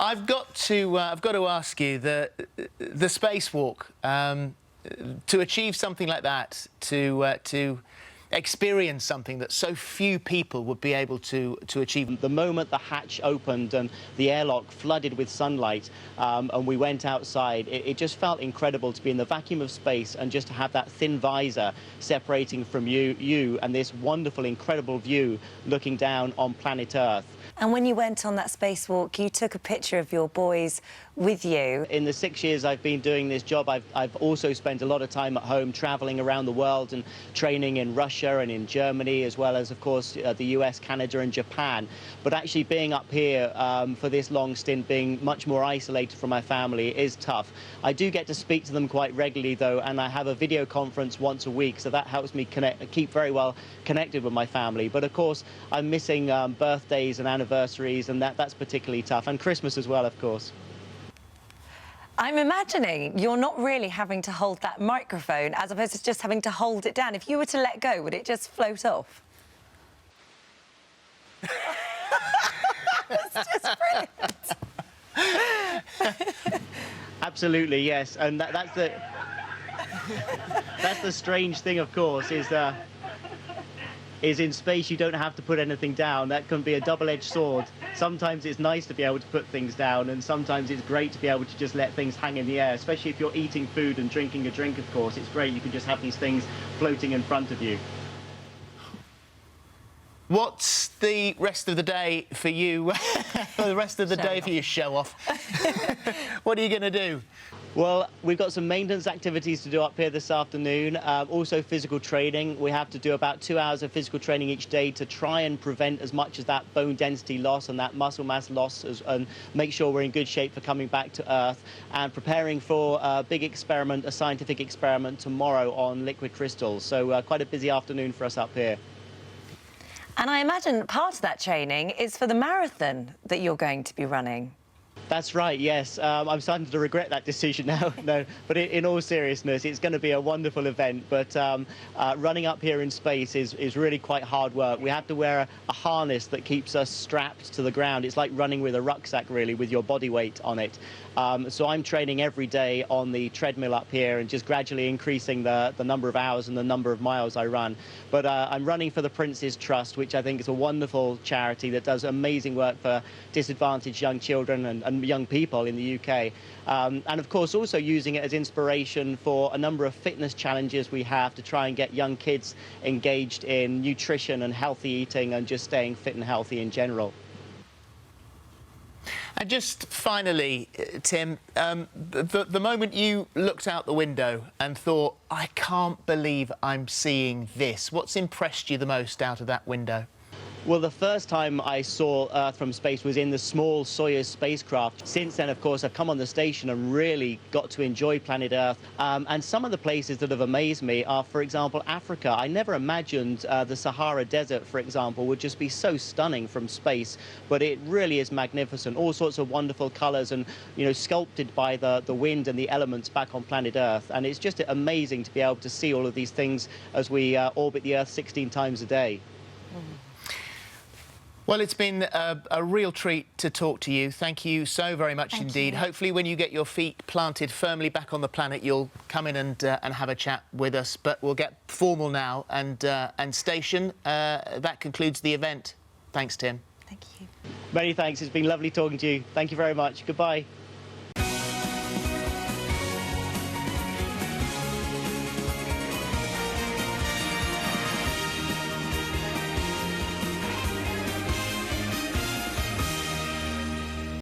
I've got to ask you, the spacewalk, to achieve something like that, to experience something that so few people would be able to achieve. The moment the hatch opened and the airlock flooded with sunlight, and we went outside, it just felt incredible to be in the vacuum of space and just to have that thin visor separating from you and this wonderful, incredible view looking down on planet Earth. And when you went on that spacewalk, you took a picture of your boys with you. In the 6 years I've been doing this job, I've also spent a lot of time at home travelling around the world and training in Russia and in Germany, as well as, of course, the US, Canada and Japan. But actually being up here for this long stint, being much more isolated from my family, is tough. I do get to speak to them quite regularly, though, and I have a video conference once a week, so that helps me keep very well connected with my family. But, of course, I'm missing birthdays and anniversaries, and that's particularly tough, and Christmas as well, of course. I'm imagining you're not really having to hold that microphone as opposed to just having to hold it down. If you were to let go, would it just float off? It's just brilliant. Absolutely, yes, and that's the strange thing, of course, is in space you don't have to put anything down. That can be a double-edged sword. Sometimes it's nice to be able to put things down, and sometimes it's great to be able to just let things hang in the air, especially if you're eating food and drinking a drink, of course. It's great, you can just have these things floating in front of you. What's the rest of the day for you? The rest of the day for you, show off. What are you going to do? Well, we've got some maintenance activities to do up here this afternoon, also physical training. We have to do about 2 hours of physical training each day to try and prevent as much as that bone density loss and that muscle mass loss, and make sure we're in good shape for coming back to Earth, and preparing for a big experiment, a scientific experiment tomorrow on liquid crystals. So quite a busy afternoon for us up here. And I imagine part of that training is for the marathon that you're going to be running. That's right, yes. I'm starting to regret that decision now. No, but in all seriousness, it's going to be a wonderful event. But running up here in space is really quite hard work. We have to wear a harness that keeps us strapped to the ground. It's like running with a rucksack, really, with your body weight on it. So I'm training every day on the treadmill up here and just gradually increasing the number of hours and the number of miles I run. But I'm running for the Prince's Trust, which I think is a wonderful charity that does amazing work for disadvantaged young children and young people in the UK. And of course also using it as inspiration for a number of fitness challenges we have to try and get young kids engaged in nutrition and healthy eating and just staying fit and healthy in general. And just finally, Tim, the moment you looked out the window and thought, I can't believe I'm seeing this, what's impressed you the most out of that window? Well, the first time I saw Earth from space was in the small Soyuz spacecraft. Since then, of course, I've come on the station and really got to enjoy planet Earth. And some of the places that have amazed me are, for example, Africa. I never imagined the Sahara Desert, for example, would just be so stunning from space, but it really is magnificent. All sorts of wonderful colours and, you know, sculpted by the wind and the elements back on planet Earth. And it's just amazing to be able to see all of these things as we orbit the Earth 16 times a day. Well, it's been a real treat to talk to you. Thank you so very much indeed. Hopefully, when you get your feet planted firmly back on the planet, you'll come in and have a chat with us. But we'll get formal now and station. That concludes the event. Thanks, Tim. Thank you. Many thanks. It's been lovely talking to you. Thank you very much. Goodbye.